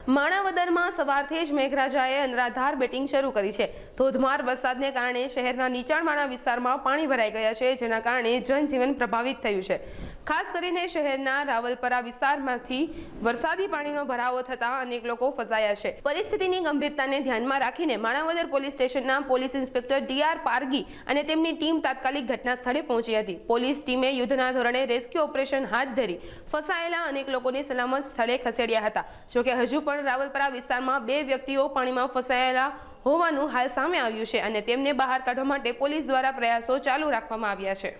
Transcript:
માણાવદરમાં સવારથી જ મેઘરાજાએ અનરાધાર બેટિંગ શરૂ કરી છે। ધોધમાર વરસાદને કારણે શહેરના નીચાણવાળા વિસ્તારમાં પાણી ભરાઈ ગયા છે, જેના કારણે જનજીવન પ્રભાવિત થયું છે। ખાસ કરીને શહેરના રાવલપરા વિસ્તારમાંથી વરસાદી પાણીનો ભરાવો થતા અનેક લોકો ફસાયા છે। પરિસ્થિતિની ગંભીરતાને ધ્યાનમાં રાખીને માણાવદર પોલીસ સ્ટેશનના પોલીસ ઇન્સ્પેક્ટર ડી.આર. પારગી અને તેમની ટીમ તાત્કાલિક ઘટના સ્થળે પહોંચી હતી। પોલીસ ટીમે યુદ્ધના ધોરણે રેસ્ક્યુ ઓપરેશન હાથ ધરી ફસાયેલા અનેક લોકોને સલામત સ્થળે ખસેડ્યા હતા। જોકે હજુ પણ રાવલપરા વિસ્તારમાં 2 વ્યક્તિઓ પાણીમાં ફસાયેલા હોવાનું હાલ સામે આવ્યું છે અને તેમને બહાર કાઢવા માટે પોલીસ દ્વારા પ્રયાસો ચાલુ રાખવામાં આવ્યા છે।